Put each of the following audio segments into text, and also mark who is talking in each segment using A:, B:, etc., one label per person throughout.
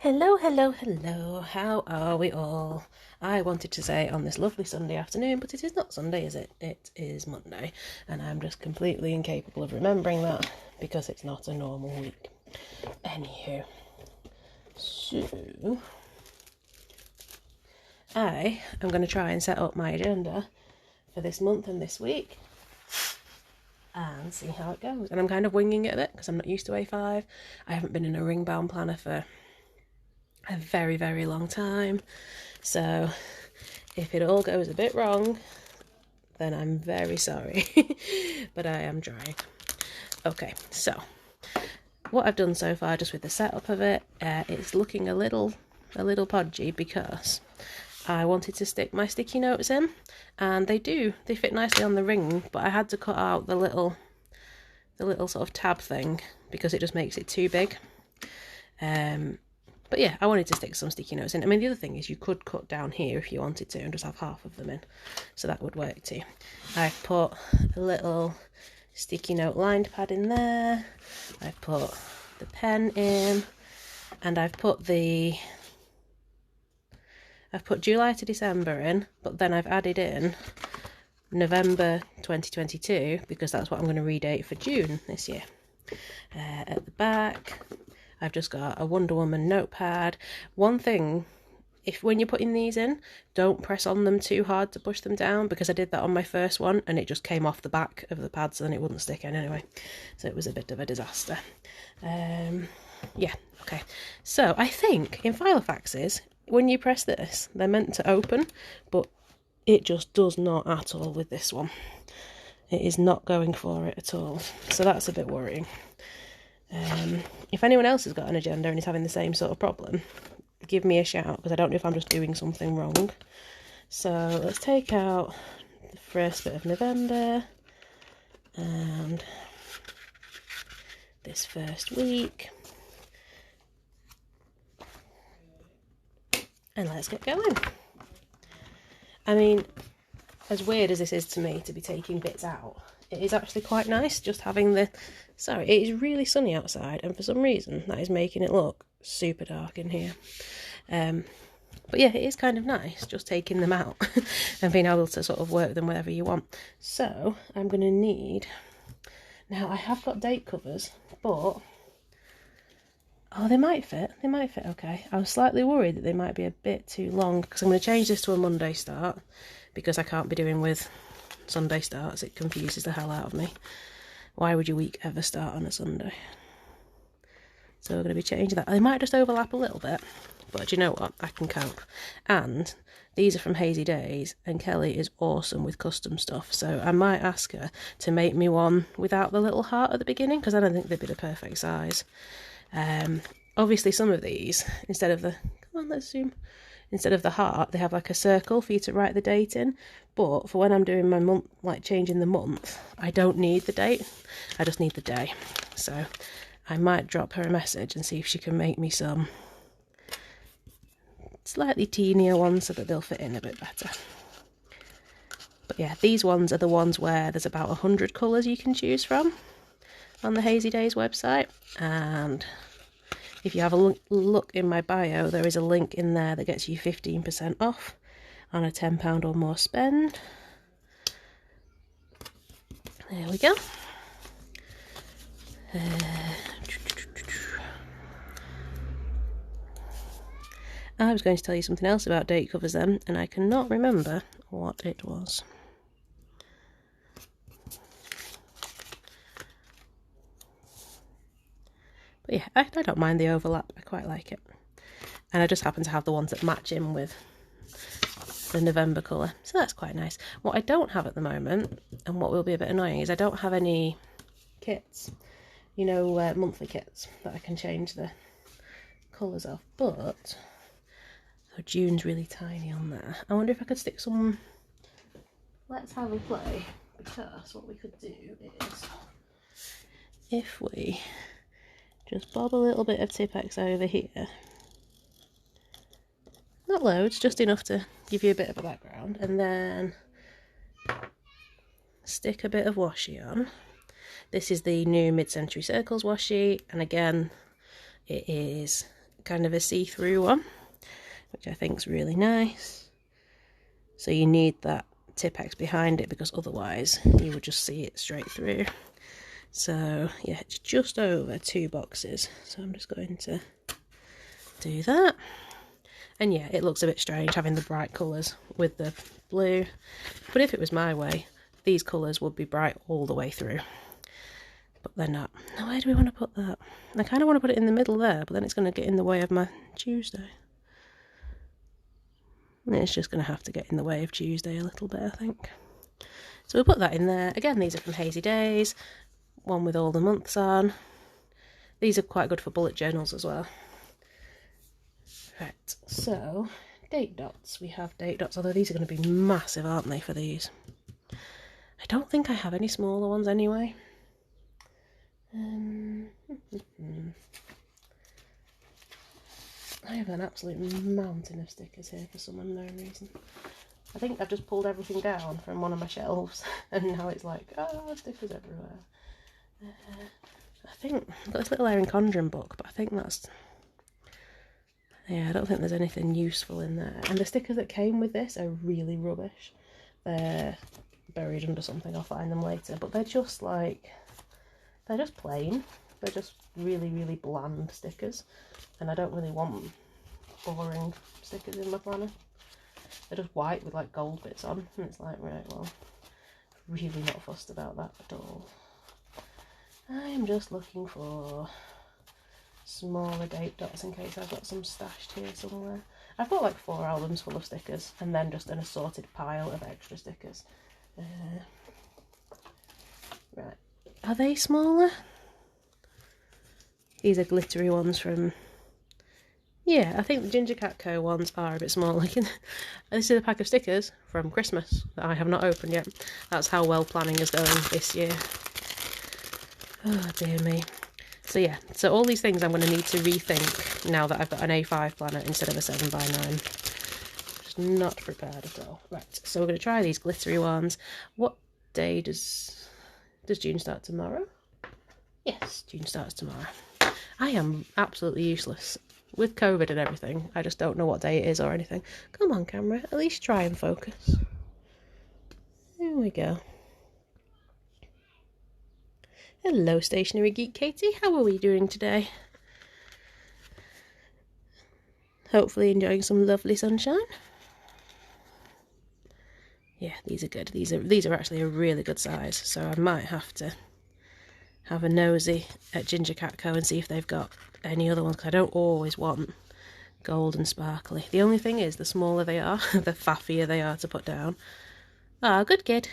A: Hello, hello, hello. How are we all? I wanted to say on this lovely Sunday afternoon, but it is not Sunday, is it? It is Monday, and I'm just completely incapable of remembering that because it's not a normal week. Anywho, so I am going to try and set up my agenda for this month and this week and see how it goes. And I'm kind of winging it a bit because I'm not used to A5. I haven't been in a ring-bound planner for a very, very long time. So if it all goes a bit wrong, then I'm very sorry. But I am trying. Okay, so what I've done so far just with the setup of it, it's looking a little podgy because I wanted to stick my sticky notes in, and they fit nicely on the ring, but I had to cut out the little sort of tab thing because it just makes it too big. But yeah, I wanted to stick some sticky notes in. I mean, the other thing is you could cut down here if you wanted to and just have half of them in. So that would work too. I've put a little sticky note lined pad in there. I've put the pen in. And I've put July to December in, but then I've added in November 2022 because that's what I'm going to redate for June this year. At the back, I've just got a Wonder Woman notepad. One thing, when you're putting these in, don't press on them too hard to push them down, because I did that on my first one and it just came off the back of the pad, so then it wouldn't stick in anyway. So it was a bit of a disaster. Yeah, okay. So I think in Filofaxes, when you press this, they're meant to open, but it just does not at all with this one. It is not going for it at all. So that's a bit worrying. If anyone else has got an agenda and is having the same sort of problem, give me a shout, because I don't know if I'm just doing something wrong. So let's take out the first bit of November and this first week, and let's get going. I mean, as weird as this is to me to be taking bits out, it is actually quite nice just having it is really sunny outside, and for some reason that is making it look super dark in here. But yeah, it is kind of nice just taking them out and being able to sort of work them wherever you want. So I'm going to need, now I have got date covers, but they might fit okay. I was slightly worried that they might be a bit too long, because I'm going to change this to a Monday start because I can't be doing with Sunday starts. It confuses the hell out of me. Why would your week ever start on a Sunday? So we're going to be changing that. They might just overlap a little bit, but do you know what? I can cope. And these are from Hazy Days, and Kelly is awesome with custom stuff, so I might ask her to make me one without the little heart at the beginning, because I don't think they'd be the perfect size. Obviously some of these, instead of the heart, they have like a circle for you to write the date in, but for when I'm doing my month, like changing the month, I don't need the date, I just need the day. So I might drop her a message and see if she can make me some slightly teenier ones so that they'll fit in a bit better. But yeah, these ones are the ones where there's about 100 colours you can choose from on the Hazy Days website, and if you have a look in my bio, there is a link in there that gets you 15% off on a £10 or more spend. There we go. I was going to tell you something else about date covers then, and I cannot remember what it was. But yeah, I don't mind the overlap, I quite like it. And I just happen to have the ones that match in with the November colour, so that's quite nice. What I don't have at the moment, and what will be a bit annoying, is I don't have any kits, monthly kits that I can change the colours of, but June's really tiny on there. I wonder if I could stick some Let's Have a Play, because what we could do is, if we just bob a little bit of Tipp-Ex over here, not loads, just enough to give you a bit of a background, and then stick a bit of washi on. This is the new Mid-Century Circles washi, and again, it is kind of a see-through one, which I think is really nice. So you need that Tipp-Ex behind it, because otherwise you would just see it straight through. So yeah, it's just over 2 boxes. So I'm just going to do that. And yeah, it looks a bit strange having the bright colours with the blue. But if it was my way, these colours would be bright all the way through. But they're not. Now, where do we want to put that? I kind of want to put it in the middle there, but then it's going to get in the way of my Tuesday. It's just going to have to get in the way of Tuesday a little bit, I think. So we'll put that in there. Again, these are from Hazy Days. One with all the months on. These are quite good for bullet journals as well. Right, so date dots. We have date dots, although these are going to be massive, aren't they, for these? I don't think I have any smaller ones anyway. I have an absolute mountain of stickers here for some unknown reason. I think I've just pulled everything down from one of my shelves and now it's like, oh, stickers everywhere. I think I've got this little Erin Condren book, but I think that's... yeah, I don't think there's anything useful in there. And the stickers that came with this are really rubbish. They're buried under something, I'll find them later. But they're just like... they're just plain. They're just really, really bland stickers. And I don't really want boring stickers in my planner. They're just white with like gold bits on. And it's like, right, well, really not fussed about that at all. I am just looking for smaller date dots in case I've got some stashed here somewhere. I've got like 4 albums full of stickers and then just an assorted pile of extra stickers. Right. Are they smaller? These are glittery ones from... yeah, I think the Ginger Cat Co. ones are a bit smaller. This is a pack of stickers from Christmas that I have not opened yet. That's how well planning is going this year. Oh dear me. So yeah, so all these things I'm going to need to rethink now that I've got an A5 planner instead of a 7x9. Just not prepared at all. Right, so we're going to try these glittery ones. What day does June start tomorrow? Yes, June starts tomorrow. I am absolutely useless. With COVID and everything, I just don't know what day it is or anything. Come on, camera, at least try and focus. There we go. Hello, Stationery Geek Katie. How are we doing today? Hopefully enjoying some lovely sunshine. Yeah, these are good. These are actually a really good size, so I might have to have a nosy at Ginger Cat Co and see if they've got any other ones, because I don't always want gold and sparkly. The only thing is, the smaller they are, the faffier they are to put down. Ah, good kid.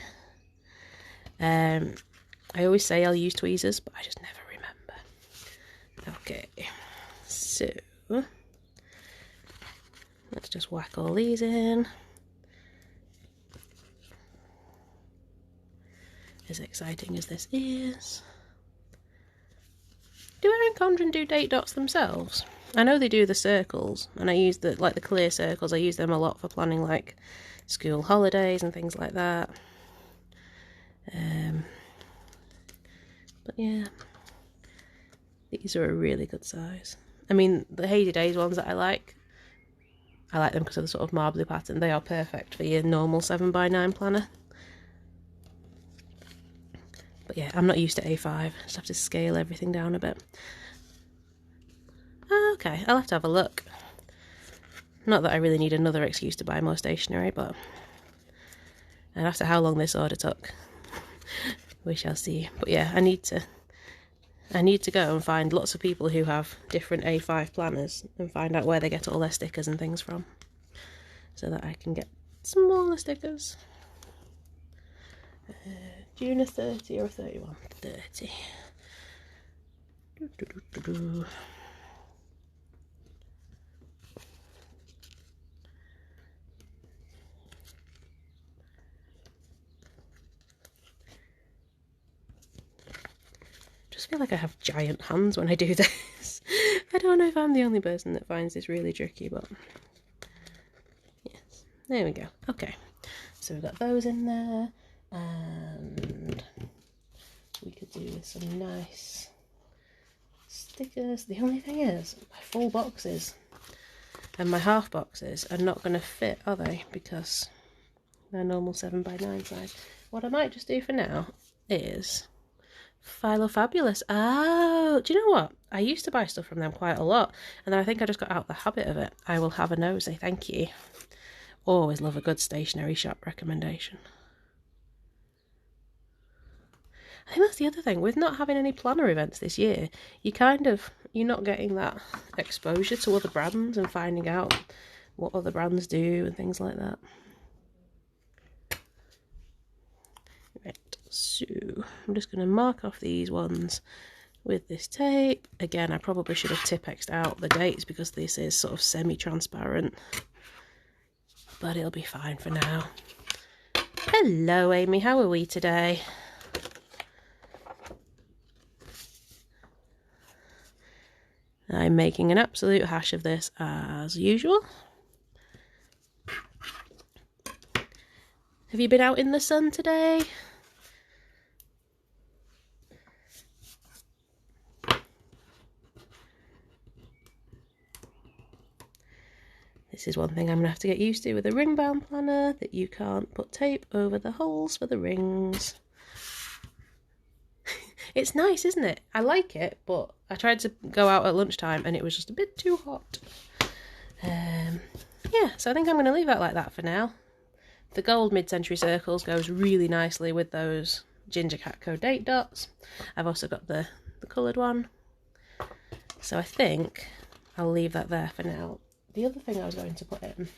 A: I always say I'll use tweezers, but I just never remember. Okay, so let's just whack all these in. As exciting as this is. Do Erin Condren do date dots themselves? I know they do the circles, and I use the clear circles. I use them a lot for planning like school holidays and things like that. But yeah, these are a really good size. I mean, the Hazy Days ones that I like them because of the sort of marbly pattern. They are perfect for your normal 7x9 planner. But yeah, I'm not used to A5. I just have to scale everything down a bit. Okay, I'll have to have a look. Not that I really need another excuse to buy more stationery, but... and after how long this order took, we shall see. But yeah, I need to go and find lots of people who have different A5 planners and find out where they get all their stickers and things from, so that I can get smaller stickers. June a 30 or a 31? 30. Just feel like I have giant hands when I do this. I don't know if I'm the only person that finds this really tricky, but yes, there we go. Okay, so we've got those in there, and we could do with some nice stickers. The only thing is, my full boxes and my half boxes are not going to fit, are they? Because they're normal 7x9 size. What I might just do for now is Philofabulous. Oh, do you know what? I used to buy stuff from them quite a lot, and then I think I just got out the habit of it. I will have a nosy, thank you. Always love a good stationery shop recommendation. I think that's the other thing, with not having any planner events this year, you're not getting that exposure to other brands and finding out what other brands do and things like that. Right, so I'm just going to mark off these ones with this tape. Again, I probably should have Tipp-Ex'd out the dates because this is sort of semi-transparent, but it'll be fine for now. Hello Amy, how are we today? I'm making an absolute hash of this as usual. Have you been out in the sun today? This is one thing I'm going to have to get used to with a ring-bound planner, that you can't put tape over the holes for the rings. It's nice, isn't it? I like it, but I tried to go out at lunchtime and it was just a bit too hot. Yeah, so I think I'm going to leave that like that for now. The gold mid-century circles goes really nicely with those Ginger Catco date dots. I've also got the coloured one. So I think I'll leave that there for now. The other thing I was going to put in...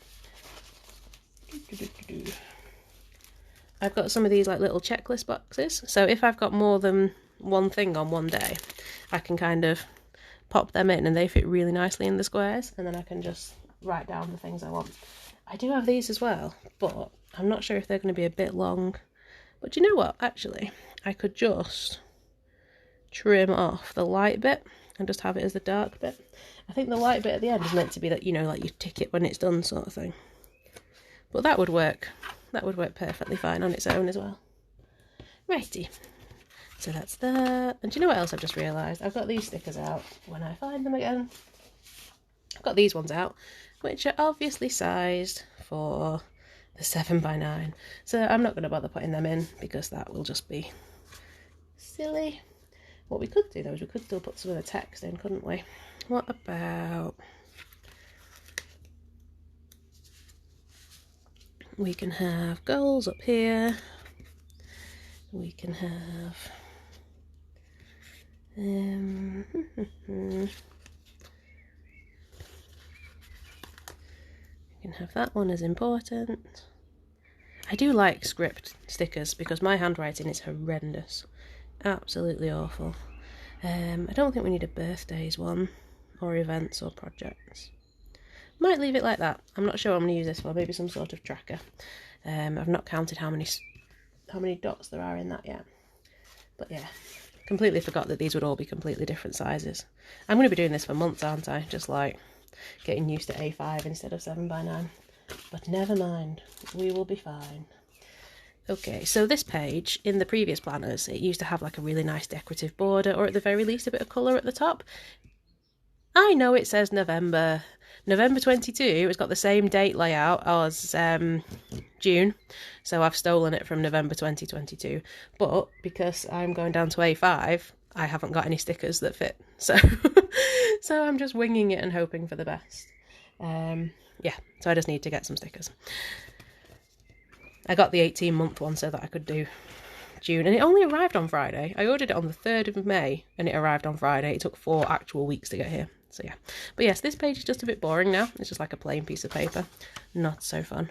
A: I've got some of these like little checklist boxes. So if I've got more than one thing on one day, I can kind of pop them in and they fit really nicely in the squares, and then I can just write down the things I want. I do have these as well, but I'm not sure if they're going to be a bit long. But you know what, actually, I could just trim off the light bit and just have it as the dark bit. I think the light bit at the end is meant to be that, you know, like you tick it when it's done sort of thing. But that would work. That would work perfectly fine on its own as well. Righty. So that's that. And do you know what else I've just realised? I've got these stickers out when I find them again. I've got these ones out, which are obviously sized for the 7x9. So I'm not going to bother putting them in because that will just be silly. What we could do though is we could still put some of the text in, couldn't we? What about... we can have goals up here. We can have... we can have that one as important. I do like script stickers because my handwriting is horrendous. Absolutely awful. I don't think we need a birthdays one, or events or projects. Might leave it like that. I'm not sure what I'm going to use this for. Maybe some sort of tracker. I've not counted how many dots there are in that yet. But yeah, completely forgot that these would all be completely different sizes. I'm going to be doing this for months, aren't I? Just like getting used to A5 instead of 7x9. But never mind, we will be fine. Okay, so this page, in the previous planners, it used to have like a really nice decorative border, or at the very least a bit of colour at the top. I know it says November 22, it's got the same date layout as June, so I've stolen it from November 2022, but because I'm going down to A5, I haven't got any stickers that fit, so so I'm just winging it and hoping for the best. Yeah, so I just need to get some stickers. I got the 18-month one so that I could do June, and it only arrived on Friday. I ordered it on the 3rd of May and it arrived on Friday. It took 4 actual weeks to get here. So yeah, but yes, this page is just a bit boring now. It's just like a plain piece of paper. Not so fun.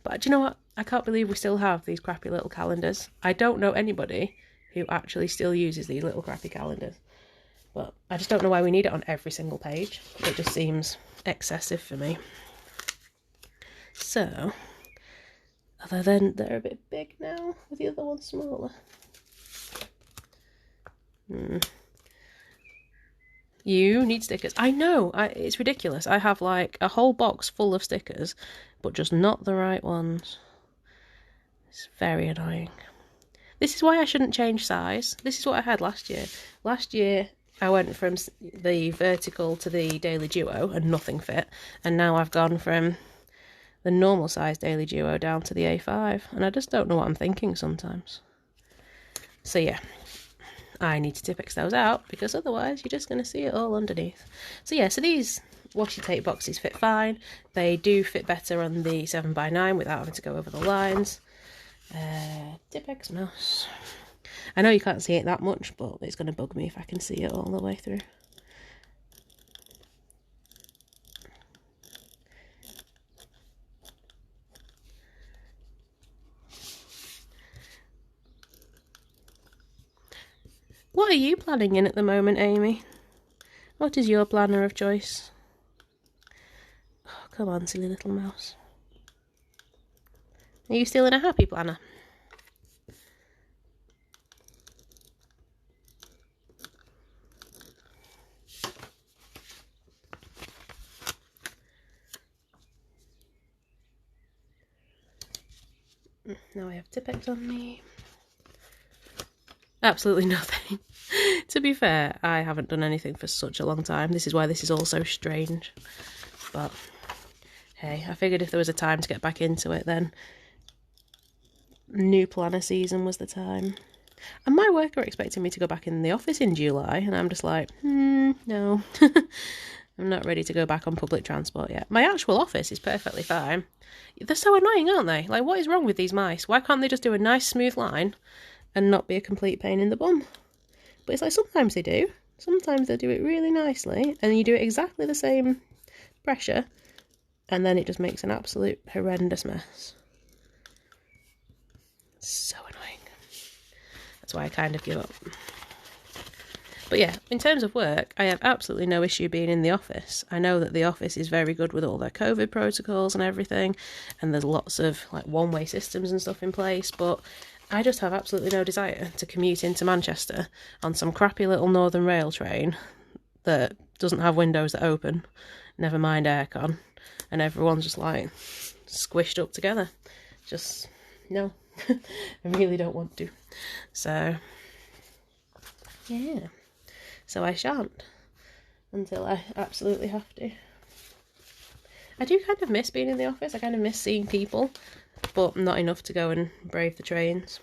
A: But do you know what? I can't believe we still have these crappy little calendars. I don't know anybody who actually still uses these little crappy calendars. But I just don't know why we need it on every single page. It just seems excessive for me. So, other than they're a bit big now, with the other one smaller. You need stickers. I know, it's ridiculous. I have like a whole box full of stickers, but just not the right ones. It's very annoying. This is why I shouldn't change size. This is what I had last year. Last year, I went from the vertical to the Daily Duo and nothing fit, and now I've gone from the normal size Daily Duo down to the A5, and I just don't know what I'm thinking sometimes. So yeah, I need to Tippex those out, because otherwise you're just going to see it all underneath. So yeah, so these washi tape boxes fit fine. They do fit better on the 7x9 without having to go over the lines. Tippex mouse. I know you can't see it that much, but it's going to bug me if I can see it all the way through. What are you planning in at the moment, Amy? What is your planner of choice? Oh, come on, silly little mouse. Are you still in a happy planner? Now I have Tippex on me. Absolutely nothing. To be fair, I haven't done anything for such a long time. This is why this is all so strange. But hey, I figured if there was a time to get back into it, then new planner season was the time. And my work are expecting me to go back in the office in July, and I'm just like, no. I'm not ready to go back on public transport yet. My actual office is perfectly fine. They're so annoying, aren't they? Like, what is wrong with these mice? Why can't they just do a nice smooth line and not be a complete pain in the bum? But it's like, sometimes they do. Sometimes they do it really nicely, and you do it exactly the same pressure, and then it just makes an absolute horrendous mess. So annoying. That's why I kind of give up. But yeah, in terms of work, I have absolutely no issue being in the office. I know that the office is very good with all their COVID protocols and everything, and there's lots of like one-way systems and stuff in place, but I just have absolutely no desire to commute into Manchester on some crappy little Northern Rail train that doesn't have windows that open, never mind aircon, and everyone's just like squished up together. Just, no, I really don't want to. So, yeah. So I shan't until I absolutely have to. I do kind of miss being in the office. I kind of miss seeing people, but not enough to go and brave the trains.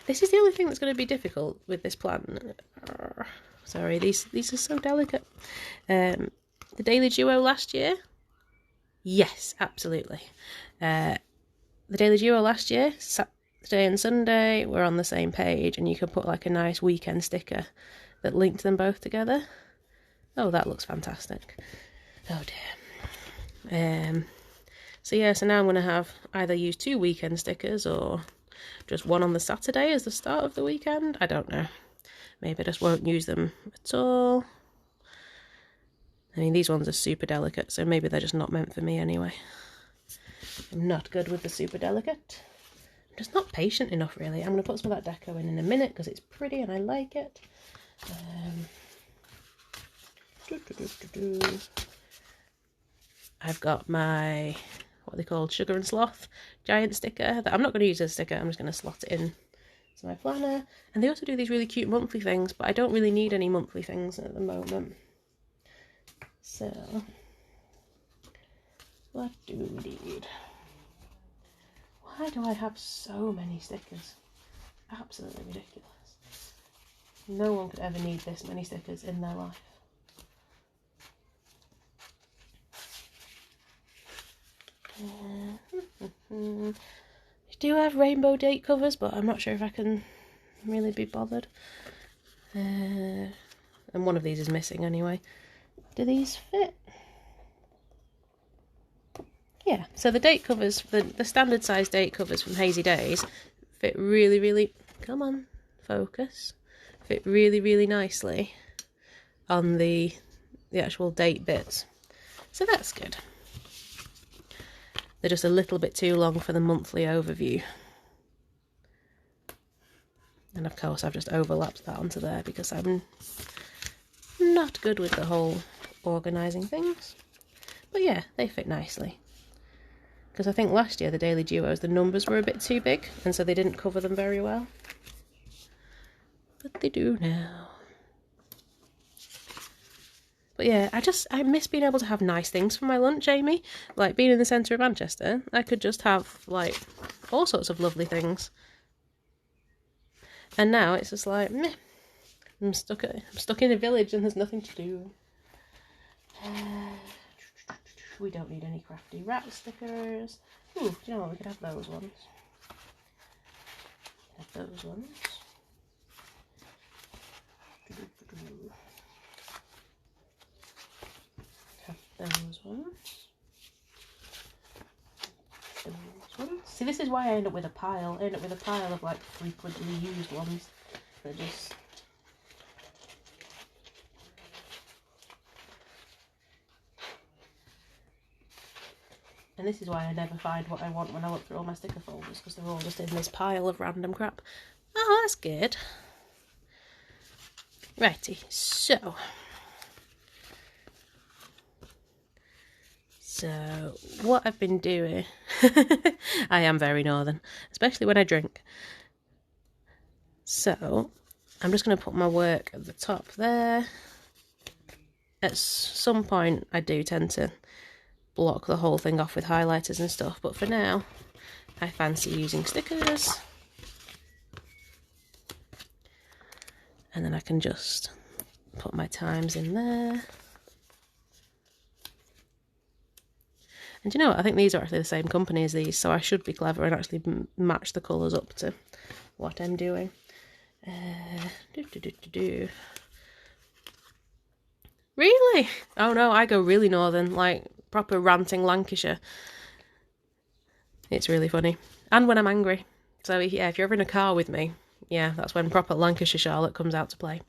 A: This is the only thing that's going to be difficult with this plan. Sorry, these are so delicate. The Daily Duo last year? Yes, absolutely. The Daily Duo last year, Saturday and Sunday, were on the same page, and you could put like a nice weekend sticker that linked them both together. Oh, that looks fantastic. Oh dear. So yeah, so now I'm going to have either use 2 weekend stickers or just one on the Saturday as the start of the weekend. I don't know. Maybe I just won't use them at all. I mean, these ones are super delicate, so maybe they're just not meant for me anyway. I'm not good with the super delicate. I'm just not patient enough, really. I'm going to put some of that deco in a minute because it's pretty and I like it. I've got my, what are they called, Sugar and Sloth giant sticker that I'm not going to use as a sticker. I'm just going to slot it in to my planner. And they also do these really cute monthly things, but I don't really need any monthly things at the moment. So what do we need? Why do I have so many stickers? Absolutely ridiculous. No one could ever need this many stickers in their life. I do have rainbow date covers, but I'm not sure if I can really be bothered. And one of these is missing anyway. Do these fit? Yeah, so the date covers, the standard size date covers from Hazy Days fit really, really, come on, focus, fit really, really nicely on the actual date bits. So that's good. They're just a little bit too long for the monthly overview. And of course I've just overlapped that onto there because I'm not good with the whole organising things. But yeah, they fit nicely. Because I think last year the Daily Duos, the numbers were a bit too big, and so they didn't cover them very well. But they do now. But yeah, I miss being able to have nice things for my lunch, Amy. Like, being in the centre of Manchester, I could just have, like, all sorts of lovely things. And now it's just like, meh. I'm stuck in a village and there's nothing to do. We don't need any crafty rat stickers. Ooh, do you know what? We could have those ones. Have those ones. Have those ones. Those ones. See, this is why I end up with a pile. I end up with a pile of like frequently used ones. They're just... And this is why I never find what I want when I look through all my sticker folders, because they're all just in this pile of random crap. Oh, that's good. Righty, so what I've been doing, I am very northern, especially when I drink. So I'm just going to put my work at the top there. At some point I do tend to block the whole thing off with highlighters and stuff, but for now I fancy using stickers. And then I can just put my times in there. And you know what? I think these are actually the same company as these, so I should be clever and actually match the colours up to what I'm doing. Really? Oh no, I go really northern, like proper ranting Lancashire. It's really funny. And when I'm angry. So yeah, if you're ever in a car with me, yeah, that's when proper Lancashire Charlotte comes out to play.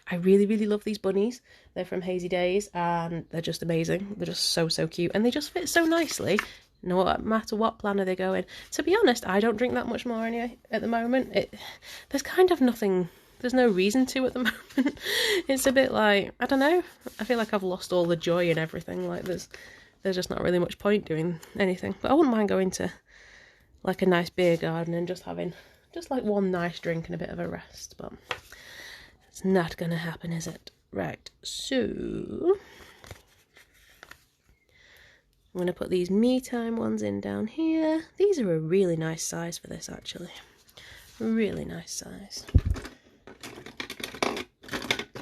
A: I really, really love these bunnies. They're from Hazy Days and they're just amazing. They're just so, so cute. And they just fit so nicely, no matter what planner they go in. To be honest, I don't drink that much more anyway at the moment. There's kind of nothing, there's no reason to at the moment. It's a bit like, I don't know, I feel like I've lost all the joy in everything. Like there's just not really much point doing anything. But I wouldn't mind going to like a nice beer garden and just having just like one nice drink and a bit of a rest, but it's not gonna happen, is it? Right, so I'm gonna put these me time ones in down here. These are a really nice size for this, actually. Really nice size.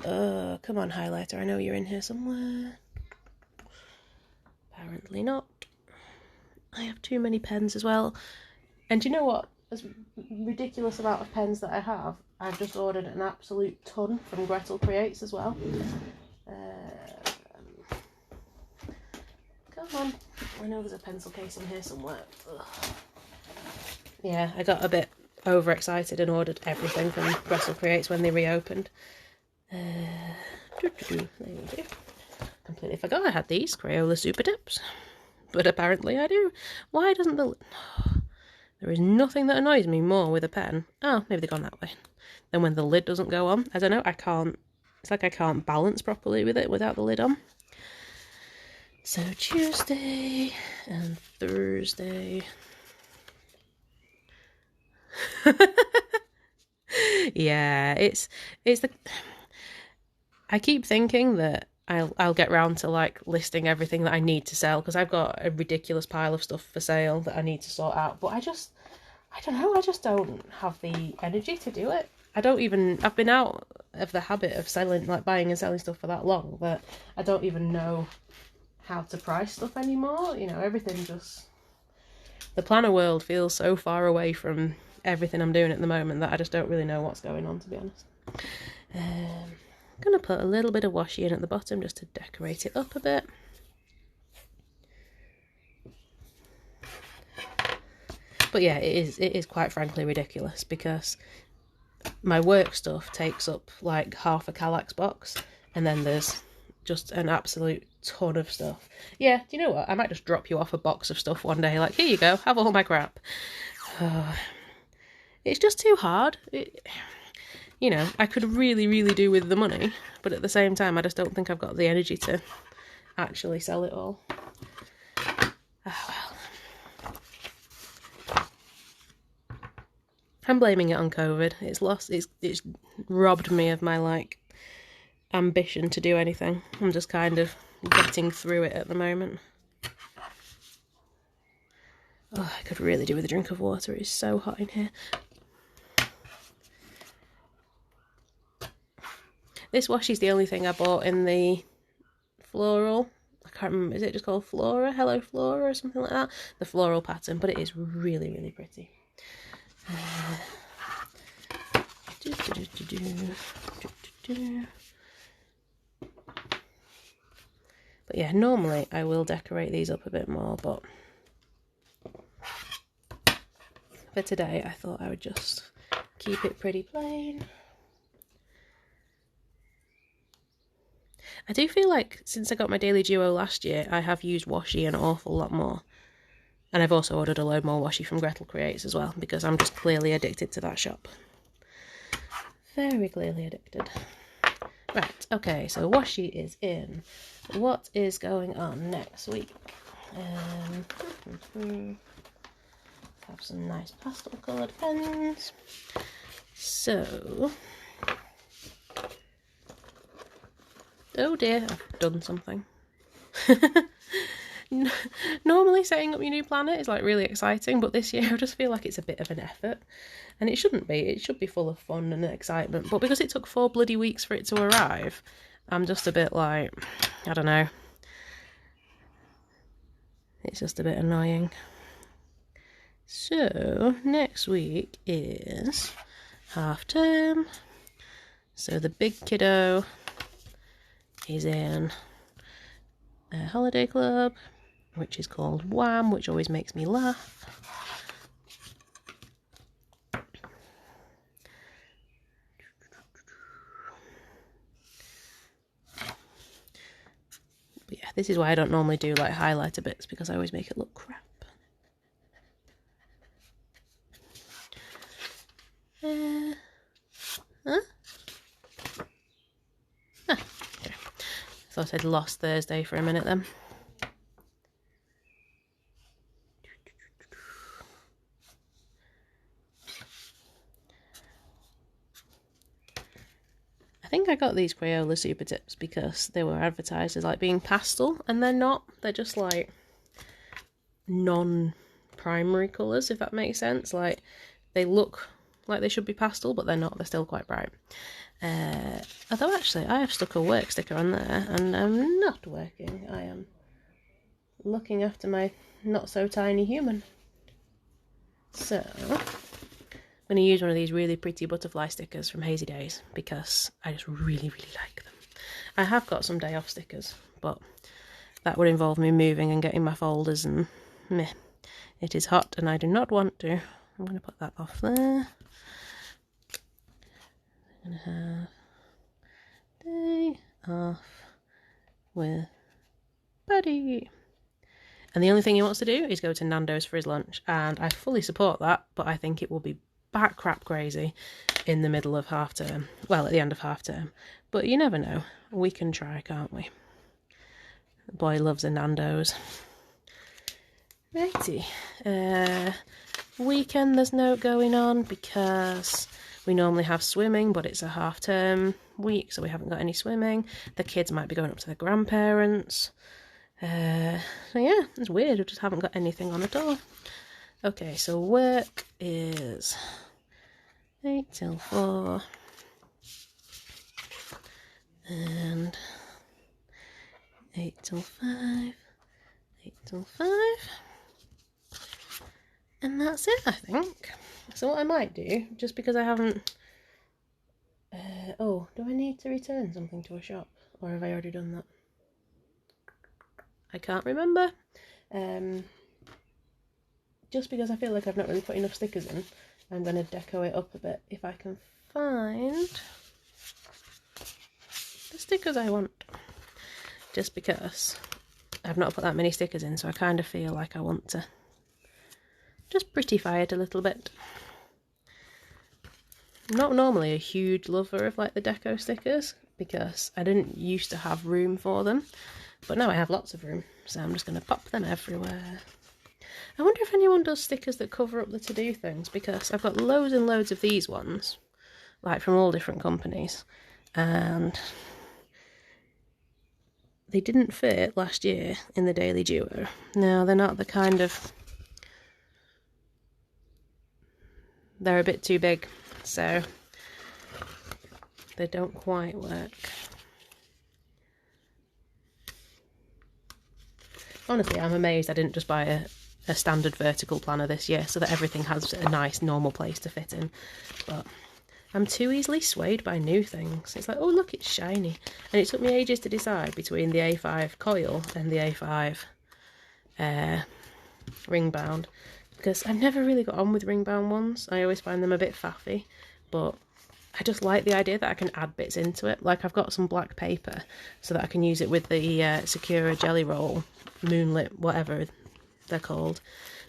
A: Come on, highlighter, I know you're in here somewhere. Apparently not. I have too many pens as well. And do you know what? As ridiculous amount of pens that I have, I've just ordered an absolute ton from Gretel Creates as well. Come on. I know there's a pencil case in here somewhere. Ugh. Yeah, I got a bit overexcited and ordered everything from Gretel Creates when they reopened. There we go. Completely forgot I had these Crayola Super Tips. But apparently I do. Why doesn't the... There is nothing that annoys me more with a pen. Oh, maybe they've gone that way. Then when the lid doesn't go on. I don't know, I can't... It's like I can't balance properly with it without the lid on. So Tuesday and Thursday. Yeah, it's the... I keep thinking that I'll get round to like listing everything that I need to sell, because I've got a ridiculous pile of stuff for sale that I need to sort out, but I don't know, I just don't have the energy to do it. I've been out of the habit of selling, like buying and selling stuff for that long, that I don't even know how to price stuff anymore. You know, everything just, the planner world feels so far away from everything I'm doing at the moment that I just don't really know what's going on, to be honest. I'm going to put a little bit of washi in at the bottom just to decorate it up a bit. But yeah, it is quite frankly ridiculous, because my work stuff takes up like half a Kallax box, and then there's just an absolute ton of stuff. Yeah, do you know what? I might just drop you off a box of stuff one day, like, here you go, have all my crap. It's just too hard. You know, I could really, really do with the money, but at the same time, I just don't think I've got the energy to actually sell it all. Oh, well. I'm blaming it on COVID. It's robbed me of my, like, ambition to do anything. I'm just kind of getting through it at the moment. Oh, I could really do with a drink of water. It is so hot in here. This washi is the only thing I bought in the floral. I can't remember, is it just called Flora? Hello Flora or something like that? The floral pattern, but it is really, really pretty. But yeah, normally I will decorate these up a bit more, but for today I thought I would just keep it pretty plain. I do feel like since I got my Daily Duo last year, I have used washi an awful lot more. And I've also ordered a load more washi from Gretel Creates as well, because I'm just clearly addicted to that shop. Very clearly addicted. Right, okay, so washi is in. What is going on next week? Have some nice pastel coloured pens. So... oh dear, I've done something. Normally setting up your new planner is like really exciting, but this year I just feel like it's a bit of an effort. And it shouldn't be. It should be full of fun and excitement. But because it took 4 bloody weeks for it to arrive, I'm just a bit like, I don't know. It's just a bit annoying. So, next week is half term. So the big kiddo is in a holiday club, which is called Wham, which always makes me laugh. But yeah, this is why I don't normally do like highlighter bits, because I always make it look crap. Huh? Ah, okay. Thought I'd lost Thursday for a minute then. I think I got these Crayola Super Tips because they were advertised as like being pastel, and they're not. They're just like non-primary colours, if that makes sense. Like they look like they should be pastel, but they're not. They're still quite bright. Although actually I have stuck a work sticker on there and I'm not working. I am looking after my not so tiny human. So I'm going to use one of these really pretty butterfly stickers from Hazy Days because I just really, really like them. I have got some day off stickers, but that would involve me moving and getting my folders, and meh. It is hot and I do not want to. I'm going to put that off there. I'm going to have day off with Buddy. And the only thing he wants to do is go to Nando's for his lunch, and I fully support that, but I think it will be bat crap crazy in the middle of half term. Well, at the end of half term. But you never know. We can try, can't we? The boy loves a Nando's. Righty. Weekend there's no going on because we normally have swimming, but it's a half term week, so we haven't got any swimming. The kids might be going up to their grandparents. So yeah, it's weird. We just haven't got anything on at all. Okay, so work is 8 till 4 and 8 till 5, 8 till 5, and that's it, I think. So what I might do, just because I haven't... oh, do I need to return something to a shop? Or have I already done that? I can't remember. Just because I feel like I've not really put enough stickers in, I'm going to deco it up a bit if I can find the stickers I want. Just because I've not put that many stickers in, so I kind of feel like I want to just prettify it a little bit. I'm not normally a huge lover of like the deco stickers because I didn't used to have room for them, but now I have lots of room, so I'm just going to pop them everywhere. I wonder if anyone does stickers that cover up the to-do things, because I've got loads and loads of these ones, like from all different companies, and they didn't fit last year in the Daily Duo. No, they're not the kind of... They're a bit too big, so they don't quite work. Honestly, I'm amazed I didn't just buy a standard vertical planner this year so that everything has a nice normal place to fit in. But I'm too easily swayed by new things. It's like, oh look, it's shiny. And it took me ages to decide between the A5 coil and the A5 ring bound, because I've never really got on with ring bound ones. I always find them a bit faffy, but I just like the idea that I can add bits into it. Like I've got some black paper so that I can use it with the Sakura Jelly Roll, Moonlit, whatever they're called.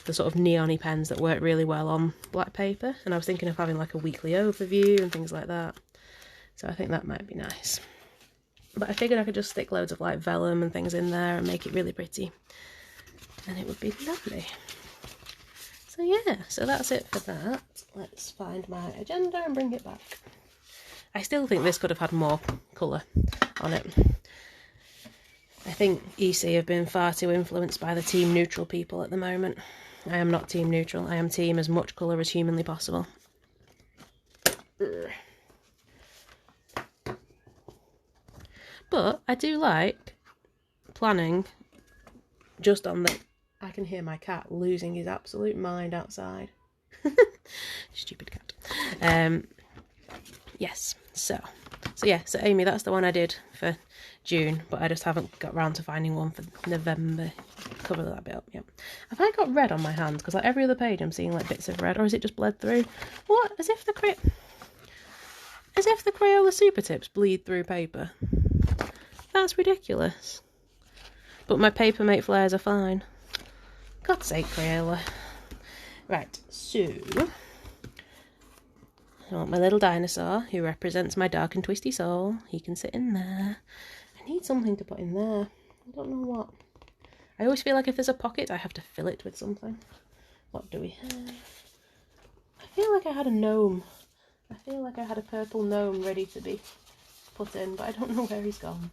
A: The sort of neon-y pens that work really well on black paper. And I was thinking of having like a weekly overview and things like that. So I think that might be nice. But I figured I could just stick loads of like vellum and things in there and make it really pretty. And it would be lovely. So yeah, so that's it for that. Let's find my agenda and bring it back. I still think this could have had more colour on it. I think EC have been far too influenced by the team neutral people at the moment. I am not team neutral. I am team as much colour as humanly possible. But I do like planning just on the... I can hear my cat losing his absolute mind outside. Stupid cat. Yes, so Amy, that's the one I did for June, but I just haven't got round to finding one for November. Cover that bit up, yeah. Have I got red on my hand? Because like every other page I'm seeing like bits of red, or is it just bled through? What? As if the Crayola Super Tips bleed through paper. That's ridiculous. But my Papermate flares are fine. God's sake, Crayola. Right, so I want my little dinosaur who represents my dark and twisty soul. He can sit in there. I need something to put in there. I don't know what. I always feel like if there's a pocket, I have to fill it with something. What do we have? I feel like I had a gnome. I feel like I had a purple gnome ready to be put in, but I don't know where he's gone.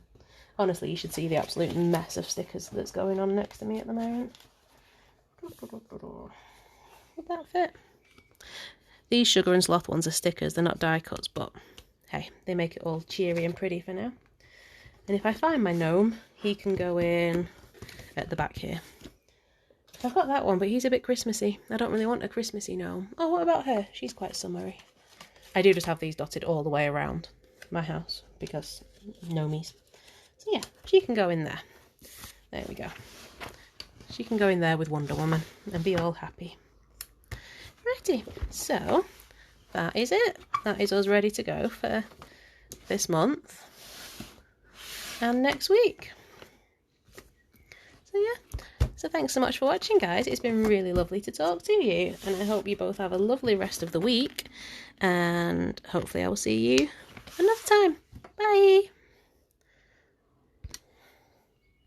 A: Honestly, you should see the absolute mess of stickers that's going on next to me at the moment. Would that fit? These Sugar and Sloth ones are stickers, they're not die cuts, but hey, they make it all cheery and pretty for now. And if I find my gnome, he can go in at the back here. I've got that one, but he's a bit Christmassy. I don't really want a Christmassy gnome. Oh, what about her? She's quite summery. I do just have these dotted all the way around my house, because gnomies. So yeah, she can go in there. There we go. She can go in there with Wonder Woman and be all happy. Righty, so that is it. That is us ready to go for this month and next week. So yeah, so thanks so much for watching, guys. It's been really lovely to talk to you, and I hope you both have a lovely rest of the week, and hopefully I will see you another time. Bye!